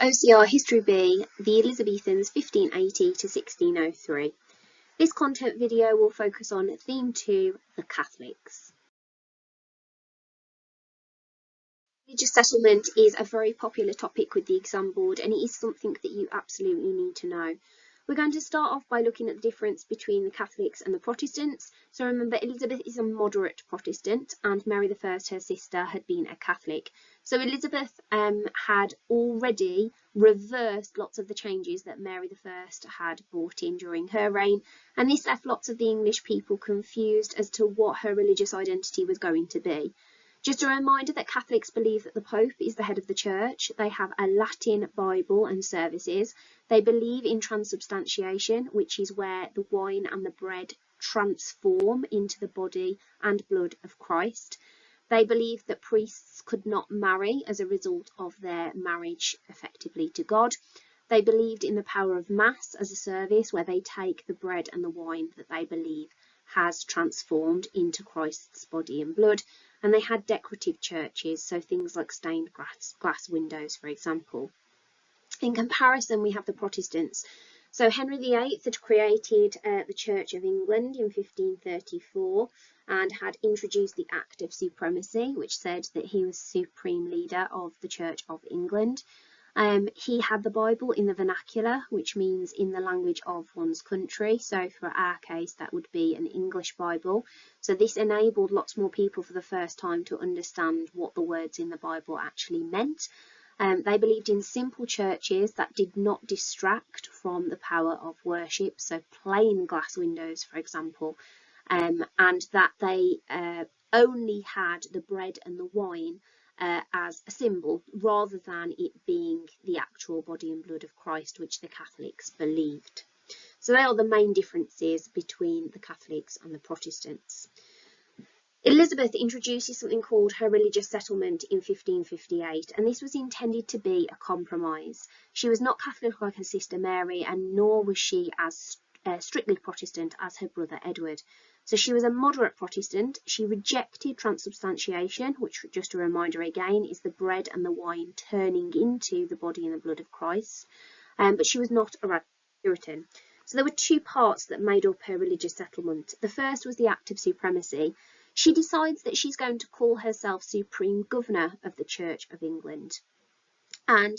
OCR History B, the Elizabethans 1580 to 1603. This content video will focus on Theme 2, the Catholics. Religious settlement is a very popular topic with the exam board, and it is something that you absolutely need to know. We're going to start off by looking at the difference between the Catholics and the Protestants. So remember, Elizabeth is a moderate Protestant and Mary I, her sister, had been a Catholic. So Elizabeth had already reversed lots of the changes that Mary I had brought in during her reign, and this left lots of the English people confused as to what her religious identity was going to be. Just a reminder that Catholics believe that the Pope is the head of the Church. They have a Latin Bible and services. They believe in transubstantiation, which is where the wine and the bread transform into the body and blood of Christ. They believe that priests could not marry as a result of their marriage effectively to God. They believed in the power of Mass as a service where they take the bread and the wine that they believe has transformed into Christ's body and blood. And they had decorative churches, so things like stained glass windows, for example. In comparison, we have the Protestants. So Henry VIII had created the Church of England in 1534 and had introduced the Act of Supremacy, which said that he was supreme leader of the Church of England. He had the Bible in the vernacular, which means in the language of one's country. So for our case, that would be an English Bible. So this enabled lots more people for the first time to understand what the words in the Bible actually meant. They believed in simple churches that did not distract from the power of worship, so plain glass windows, for example, and that they only had the bread and the wine as a symbol, rather than it being the actual body and blood of Christ, which the Catholics believed. So they are the main differences between the Catholics and the Protestants. Elizabeth introduces something called her religious settlement in 1558, and this was intended to be a compromise. She was not Catholic like her sister Mary, and nor was she as strictly Protestant as her brother Edward. So she was a moderate Protestant. She rejected transubstantiation, which, just a reminder again, is the bread and the wine turning into the body and the blood of Christ. But she was not a radical Puritan. So there were two parts that made up her religious settlement. The first was the Act of Supremacy. She decides that she's going to call herself Supreme Governor of the Church of England. And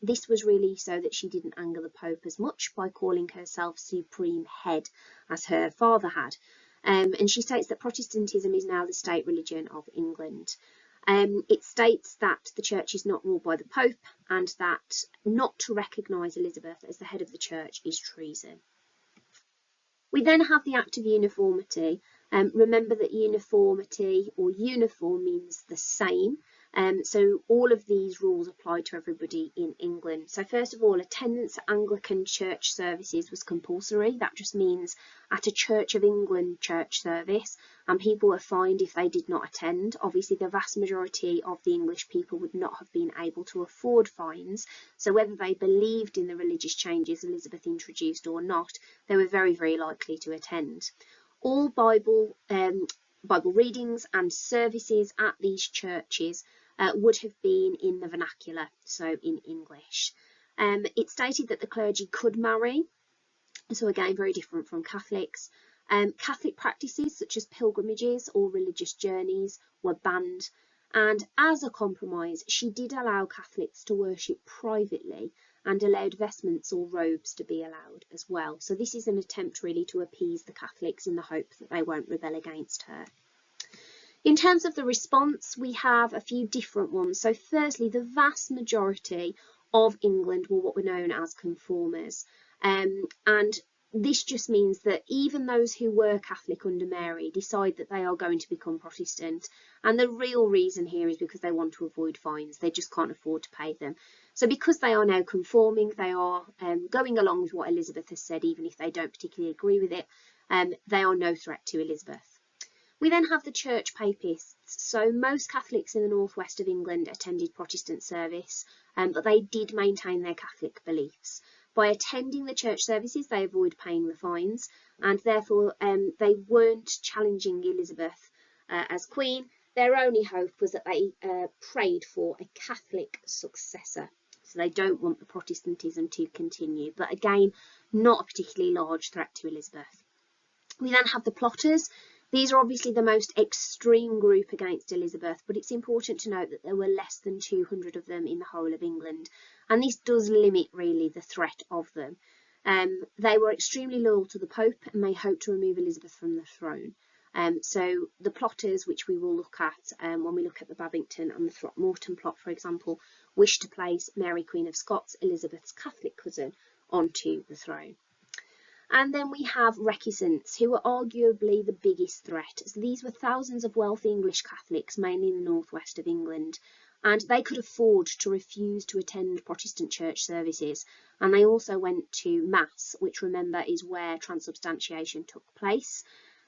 this was really so that she didn't anger the Pope as much by calling herself Supreme Head, as her father had. And she states that Protestantism is now the state religion of England. It states that the Church is not ruled by the Pope, and that not to recognise Elizabeth as the head of the Church is treason. We then have the Act of Uniformity. Remember that uniformity or uniform means the same. So all of these rules apply to everybody in England. So first of all, attendance at Anglican church services was compulsory. That just means at a Church of England church service, and people were fined if they did not attend. Obviously, the vast majority of the English people would not have been able to afford fines. So whether they believed in the religious changes Elizabeth introduced or not, they were very, very likely to attend. All Bible readings and services at these churches would have been in the vernacular, so in English. It stated that the clergy could marry, so again very different from Catholics. Catholic practices such as pilgrimages or religious journeys were banned, and as a compromise she did allow Catholics to worship privately and allowed vestments or robes to be allowed as well. So this is an attempt really to appease the Catholics in the hope that they won't rebel against her. In terms of the response, we have a few different ones. So firstly, the vast majority of England were what were known as conformers. And this just means that even those who were Catholic under Mary decide that they are going to become Protestant. And the real reason here is because they want to avoid fines. They just can't afford to pay them. So because they are now conforming, they are going along with what Elizabeth has said, even if they don't particularly agree with it. They are no threat to Elizabeth. We then have the Church Papists. So most Catholics in the northwest of England attended Protestant service, but they did maintain their Catholic beliefs. By attending the church services, they avoid paying the fines, and therefore they weren't challenging Elizabeth as Queen. Their only hope was that they prayed for a Catholic successor. So they don't want the Protestantism to continue. But again, not a particularly large threat to Elizabeth. We then have the plotters. These are obviously the most extreme group against Elizabeth, but it's important to note that there were less than 200 of them in the whole of England, and this does limit really the threat of them. They were extremely loyal to the Pope, and they hoped to remove Elizabeth from the throne. So the plotters, which we will look at when we look at the Babington and the Throckmorton plot, for example, wished to place Mary Queen of Scots, Elizabeth's Catholic cousin, onto the throne. And then we have recusants, who were arguably the biggest threat. So these were thousands of wealthy English Catholics, mainly in the northwest of England, and they could afford to refuse to attend Protestant church services. And they also went to Mass, which, remember, is where transubstantiation took place.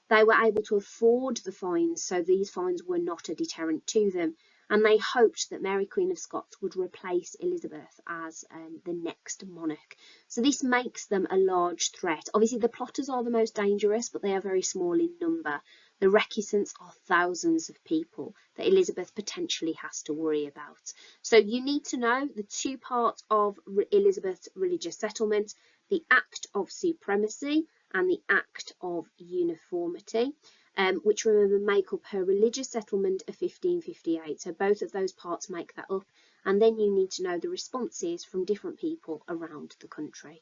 They were able to afford the fines, so these fines were not a deterrent to them. And they hoped that Mary Queen of Scots would replace Elizabeth as the next monarch. So this makes them a large threat. Obviously, the plotters are the most dangerous, but they are very small in number. The recusants are thousands of people that Elizabeth potentially has to worry about. So you need to know the two parts of Elizabeth's religious settlement, the Act of Supremacy and the Act of Uniformity. Which, remember, make up her religious settlement of 1558. So both of those parts make that up. And then you need to know the responses from different people around the country.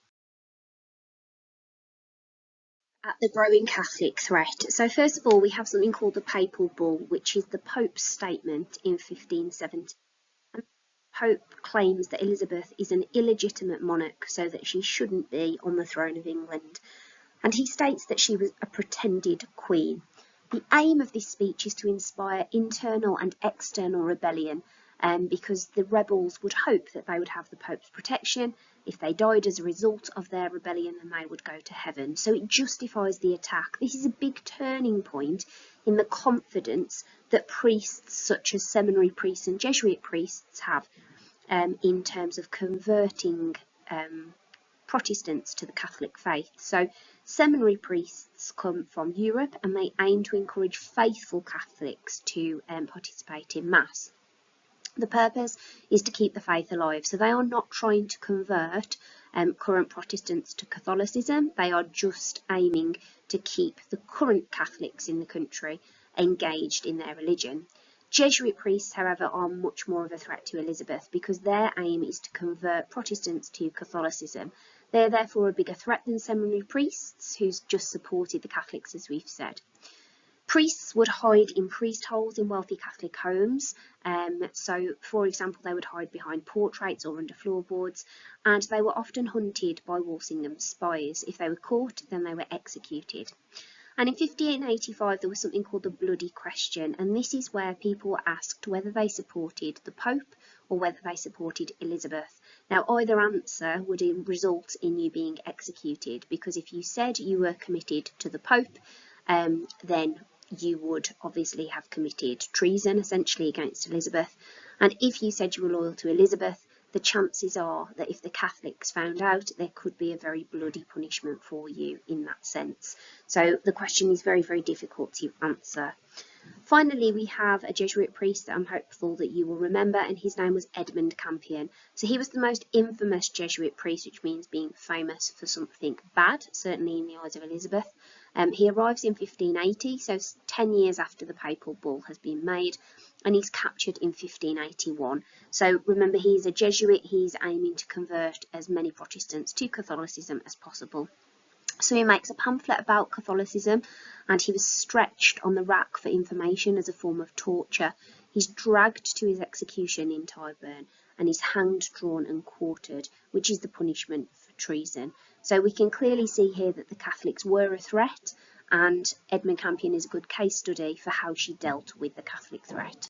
At the growing Catholic threat. So first of all, we have something called the Papal Bull, which is the Pope's statement in 1570. And the Pope claims that Elizabeth is an illegitimate monarch, so that she shouldn't be on the throne of England. And he states that she was a pretended queen. The aim of this speech is to inspire internal and external rebellion, because the rebels would hope that they would have the Pope's protection. If they died as a result of their rebellion, then they would go to heaven. So it justifies the attack. This is a big turning point in the confidence that priests such as seminary priests and Jesuit priests have in terms of converting Protestants to the Catholic faith. So seminary priests come from Europe, and they aim to encourage faithful Catholics to participate in Mass. The purpose is to keep the faith alive, so they are not trying to convert current Protestants to Catholicism. They are just aiming to keep the current Catholics in the country engaged in their religion. Jesuit priests, however, are much more of a threat to Elizabeth because their aim is to convert Protestants to Catholicism. They are therefore a bigger threat than seminary priests, who's just supported the Catholics, as we've said. Priests would hide in priest holes in wealthy Catholic homes. So, for example, they would hide behind portraits or under floorboards, and they were often hunted by Walsingham's spies. If they were caught, then they were executed. And in 1585, there was something called the Bloody Question, and this is where people were asked whether they supported the Pope or whether they supported Elizabeth. Now, either answer would result in you being executed, because if you said you were committed to the Pope, then you would obviously have committed treason, essentially, against Elizabeth. And if you said you were loyal to Elizabeth, the chances are that if the Catholics found out, there could be a very bloody punishment for you in that sense. So the question is very, very difficult to answer. Finally, we have a Jesuit priest that I'm hopeful that you will remember, and his name was Edmund Campion. So he was the most infamous Jesuit priest, which means being famous for something bad, certainly in the eyes of Elizabeth. He arrives in 1580, so 10 years after the Papal Bull has been made, and he's captured in 1581. So remember, he's a Jesuit, he's aiming to convert as many Protestants to Catholicism as possible. So he makes a pamphlet about Catholicism, and he was stretched on the rack for information as a form of torture. He's dragged to his execution in Tyburn, and he's hanged, drawn and quartered, which is the punishment for treason. So we can clearly see here that the Catholics were a threat, and Edmund Campion is a good case study for how she dealt with the Catholic threat.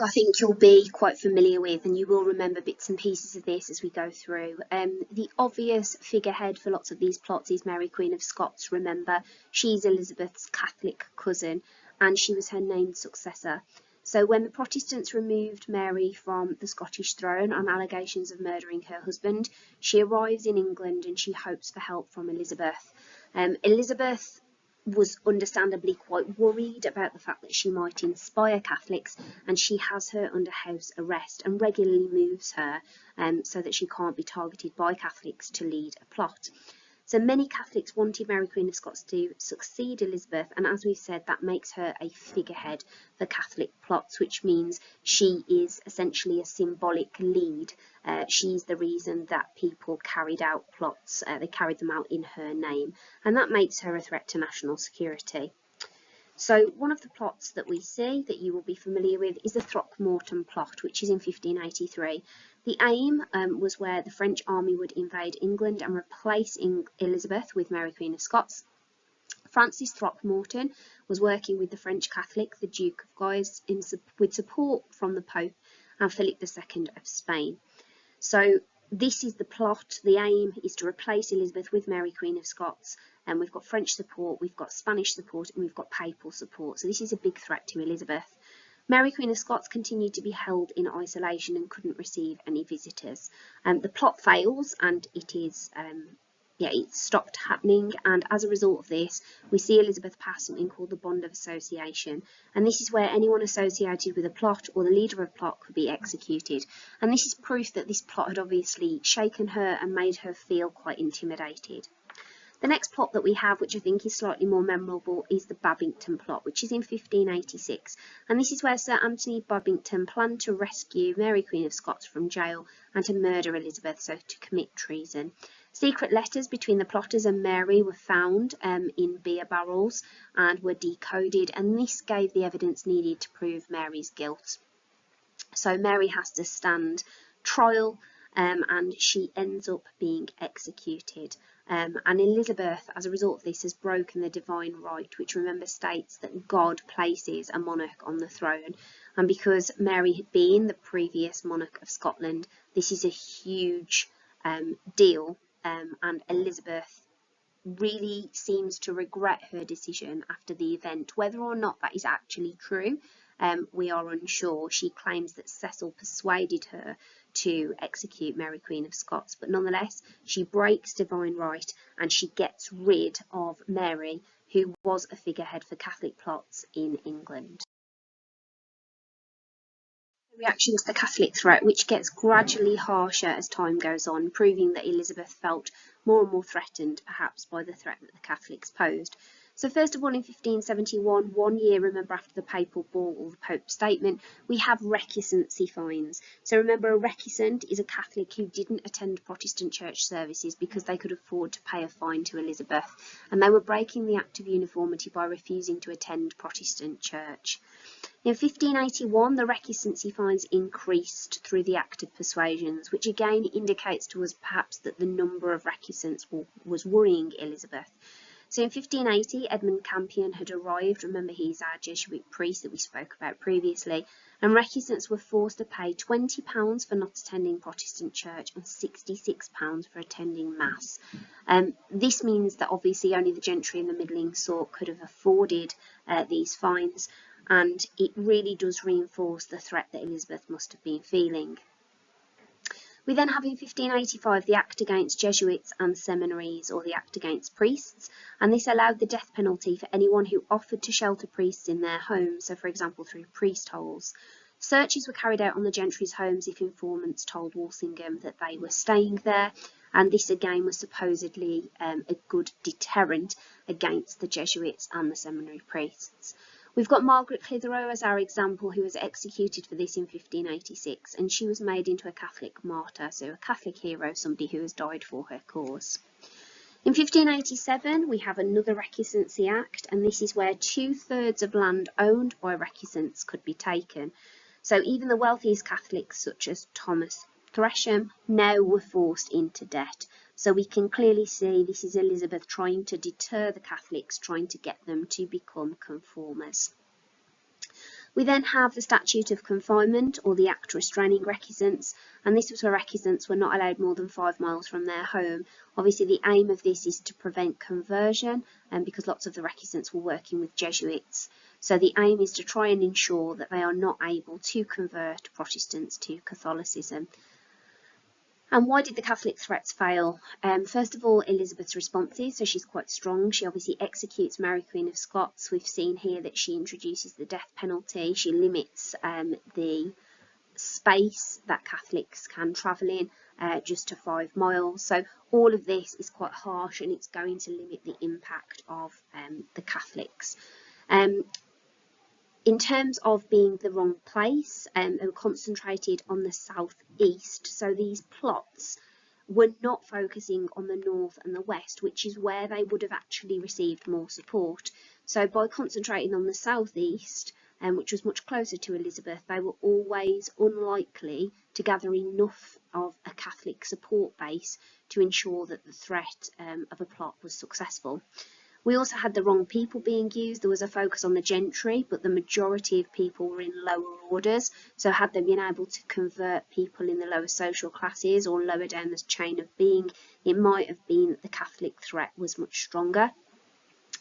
I think you'll be quite familiar with, and you will remember bits and pieces of this as we go through. The obvious figurehead for lots of these plots is Mary Queen of Scots. Remember, she's Elizabeth's Catholic cousin, and she was her named successor. So when the Protestants removed Mary from the Scottish throne on allegations of murdering her husband, she arrives in England and she hopes for help from Elizabeth. Elizabeth was understandably quite worried about the fact that she might inspire Catholics, and she has her under house arrest and regularly moves her so that she can't be targeted by Catholics to lead a plot. So many Catholics wanted Mary Queen of Scots to succeed Elizabeth, and as we've said, that makes her a figurehead for Catholic plots, which means she is essentially a symbolic lead. She's the reason that people carried out plots, they carried them out in her name, and that makes her a threat to national security. So one of the plots that we see that you will be familiar with is the Throckmorton plot, which is in 1583. The aim was where the French army would invade England and replace Elizabeth with Mary Queen of Scots. Francis Throckmorton was working with the French Catholic, the Duke of Guise, with support from the Pope and Philip II of Spain. So this is the plot. The aim is to replace Elizabeth with Mary Queen of Scots, and we've got French support, we've got Spanish support, and we've got papal support. So this is a big threat to Elizabeth. Mary Queen of Scots continued to be held in isolation and couldn't receive any visitors. The plot fails, and it stopped happening, and as a result of this, we see Elizabeth pass something called the Bond of Association, and this is where anyone associated with a plot or the leader of a plot could be executed. And this is proof that this plot had obviously shaken her and made her feel quite intimidated. The next plot that we have, which I think is slightly more memorable, is the Babington plot, which is in 1586. And this is where Sir Anthony Babington planned to rescue Mary Queen of Scots from jail and to murder Elizabeth, so to commit treason. Secret letters between the plotters and Mary were found in beer barrels and were decoded, and this gave the evidence needed to prove Mary's guilt. So Mary has to stand trial, and she ends up being executed. And Elizabeth, as a result of this, has broken the divine right, which, remember, states that God places a monarch on the throne. And because Mary had been the previous monarch of Scotland, this is a huge deal, and Elizabeth really seems to regret her decision after the event. Whether or not that is actually true, we are unsure. She claims that Cecil persuaded her to execute Mary Queen of Scots, but nonetheless she breaks divine right and she gets rid of Mary, who was a figurehead for Catholic plots in England. The reaction to the Catholic threat, which gets gradually harsher as time goes on, proving that Elizabeth felt more and more threatened, perhaps, by the threat that the Catholics posed. So first of all, in 1571, 1 year, remember, after the Papal Bull or the Pope's statement, we have recusancy fines. So remember, a recusant is a Catholic who didn't attend Protestant church services because they could afford to pay a fine to Elizabeth, and they were breaking the Act of Uniformity by refusing to attend Protestant church. In 1581, the recusancy fines increased through the Act of Persuasions, which again indicates to us perhaps that the number of recusants was worrying Elizabeth. So in 1580, Edmund Campion had arrived. Remember, he's our Jesuit priest that we spoke about previously, and recusants were forced to pay £20 for not attending Protestant church and £66 for attending Mass. This means that obviously only the gentry and the middling sort could have afforded these fines, and it really does reinforce the threat that Elizabeth must have been feeling. We then have in 1585 the Act Against Jesuits and Seminaries, or the Act Against Priests, and this allowed the death penalty for anyone who offered to shelter priests in their homes, so for example through priest holes. Searches were carried out on the gentry's homes if informants told Walsingham that they were staying there, and this again was supposedly a good deterrent against the Jesuits and the seminary priests. We've got Margaret Clitheroe as our example, who was executed for this in 1586, and she was made into a Catholic martyr, so a Catholic hero, somebody who has died for her cause. In 1587, we have another Recusancy Act, and this is where 2/3 of land owned by recusants could be taken. So even the wealthiest Catholics, such as Thomas Tresham, now were forced into debt. So we can clearly see this is Elizabeth trying to deter the Catholics, trying to get them to become conformers. We then have the Statute of Confinement, or the Act Restraining Recusants, and this was where recusants were not allowed more than 5 miles from their home. Obviously the aim of this is to prevent conversion, because lots of the recusants were working with Jesuits. So the aim is to try and ensure that they are not able to convert Protestants to Catholicism. And why did the Catholic threats fail? First of all, Elizabeth's responses. So she's quite strong. She obviously executes Mary Queen of Scots. We've seen here that she introduces the death penalty. She limits the space that Catholics can travel in just to 5 miles. So all of this is quite harsh, and it's going to limit the impact of the Catholics. In terms of being the wrong place, they were concentrated on the southeast. So these plots were not focusing on the north and the west, which is where they would have actually received more support. So by concentrating on the southeast, which was much closer to Elizabeth, they were always unlikely to gather enough of a Catholic support base to ensure that the threat of a plot was successful. We also had the wrong people being used. There was a focus on the gentry, but the majority of people were in lower orders. So had they been able to convert people in the lower social classes or lower down the chain of being, it might have been that the Catholic threat was much stronger.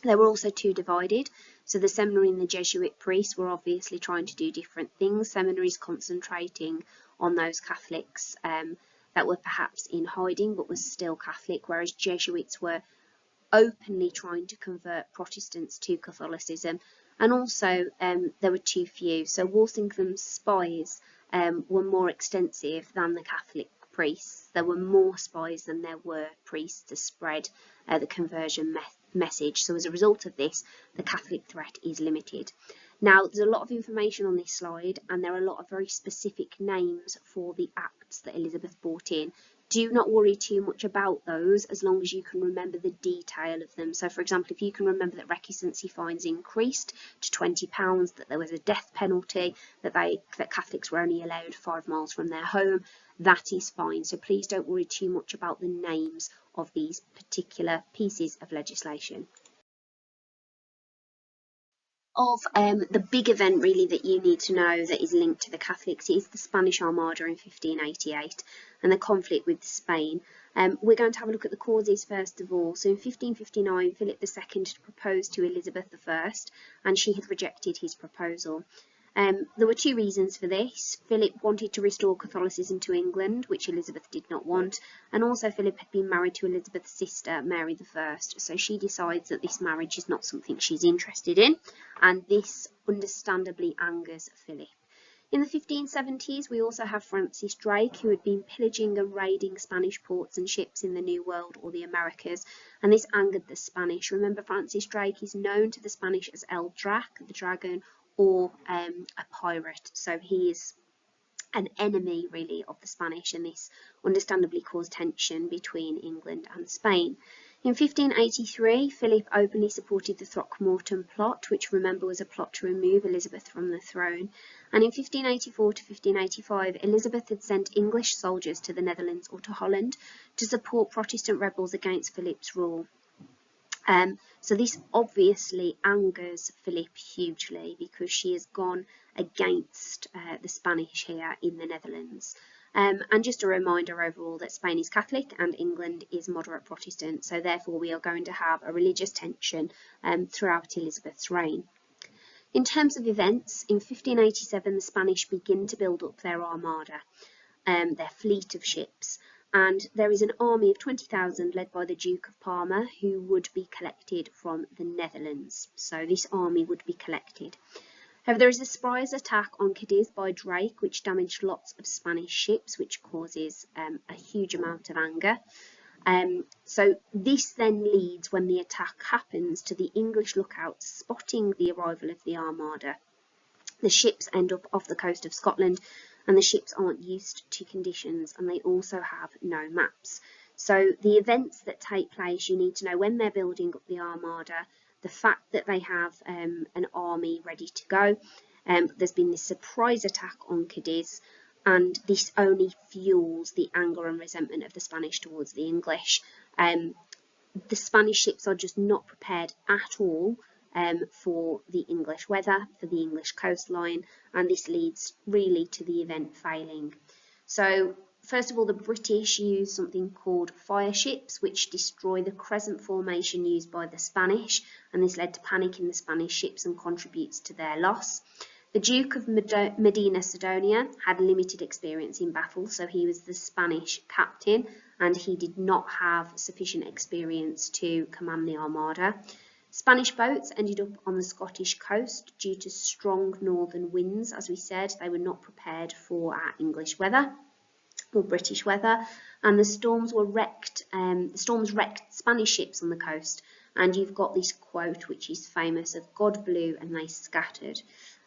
They were also too divided. So the seminary and the Jesuit priests were obviously trying to do different things. Seminaries concentrating on those Catholics that were perhaps in hiding but was still Catholic, whereas Jesuits were openly trying to convert Protestants to Catholicism. And also there were too few. So Walsingham's spies were more extensive than the Catholic priests. There were more spies than there were priests to spread the conversion message. So as a result of this, the Catholic threat is limited. Now, there's a lot of information on this slide, and there are a lot of very specific names for the acts that Elizabeth brought in. Do not worry too much about those as long as you can remember the detail of them. So, for example, if you can remember that recusancy fines increased to £20, that there was a death penalty, that Catholics were only allowed 5 miles from their home, that is fine. So please don't worry too much about the names of these particular pieces of legislation. Of the big event really that you need to know that is linked to the Catholics is the Spanish Armada in 1588 and the conflict with Spain. We're going to have a look at the causes first of all. So in 1559, Philip II proposed to Elizabeth I, and she had rejected his proposal. There were 2 reasons for this. Philip wanted to restore Catholicism to England, which Elizabeth did not want, and also Philip had been married to Elizabeth's sister, Mary I, so she decides that this marriage is not something she's interested in, and this understandably angers Philip. In the 1570s, we also have Francis Drake, who had been pillaging and raiding Spanish ports and ships in the New World or the Americas, and this angered the Spanish. Remember, Francis Drake is known to the Spanish as El Drac, the dragon, or a pirate, so he is an enemy really of the Spanish, and this understandably caused tension between England and Spain. In 1583, Philip openly supported the Throckmorton plot, which remember was a plot to remove Elizabeth from the throne. And in 1584 to 1585, Elizabeth had sent English soldiers to the Netherlands or to Holland to support Protestant rebels against Philip's rule. So this obviously angers Philip hugely because she has gone against the Spanish here in the Netherlands. And just a reminder overall that Spain is Catholic and England is moderate Protestant, so therefore we are going to have a religious tension throughout Elizabeth's reign. In terms of events, in 1587 the Spanish begin to build up their armada, their fleet of ships, and there is an army of 20,000 led by the Duke of Parma who would be collected from the Netherlands. So this army would be collected. However, there is a surprise attack on Cadiz by Drake, which damaged lots of Spanish ships, which causes a huge amount of anger. So this then leads, when the attack happens, to the English lookouts spotting the arrival of the Armada. The ships end up off the coast of Scotland, and the ships aren't used to conditions, and they also have no maps. So the events that take place, you need to know when they're building up the Armada, the fact that they have an army ready to go. There's been this surprise attack on Cadiz, and this only fuels the anger and resentment of the Spanish towards the English. The Spanish ships are just not prepared at all for the English weather, for the English coastline, and this leads really to the event failing. So first of all, the British use something called fire ships, which destroy the crescent formation used by the Spanish, and this led to panic in the Spanish ships and contributes to their loss. The Duke of Medina Sidonia had limited experience in battle, so he was the Spanish captain and he did not have sufficient experience to command the Armada. Spanish boats ended up on the Scottish coast due to strong northern winds. As we said, they were not prepared for our English weather or British weather, and the storms wrecked Spanish ships on the coast. And you've got this quote which is famous of "God blew and they scattered."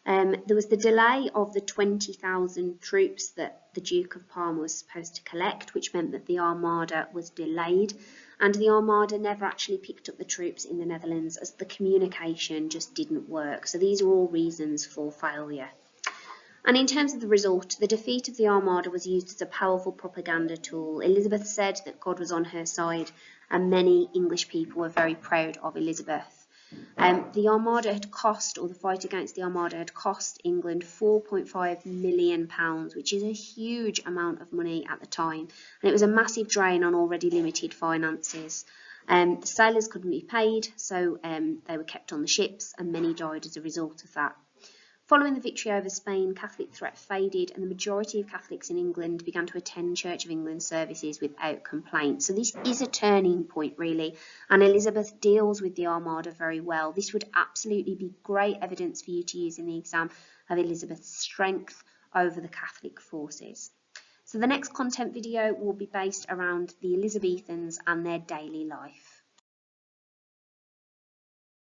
There was the delay of the 20,000 troops that the Duke of Parma was supposed to collect, which meant that the Armada was delayed, and the Armada never actually picked up the troops in the Netherlands as the communication just didn't work. So these are all reasons for failure. And in terms of the result, the defeat of the Armada was used as a powerful propaganda tool. Elizabeth said that God was on her side, and many English people were very proud of Elizabeth. The Armada had cost, or the fight against the Armada had cost England £4.5 million, which is a huge amount of money at the time, and it was a massive drain on already limited finances. The sailors couldn't be paid, so they were kept on the ships, and many died as a result of that. Following the victory over Spain, Catholic threat faded, and the majority of Catholics in England began to attend Church of England services without complaint. So this is a turning point, really, and Elizabeth deals with the Armada very well. This would absolutely be great evidence for you to use in the exam of Elizabeth's strength over the Catholic forces. So the next content video will be based around the Elizabethans and their daily life.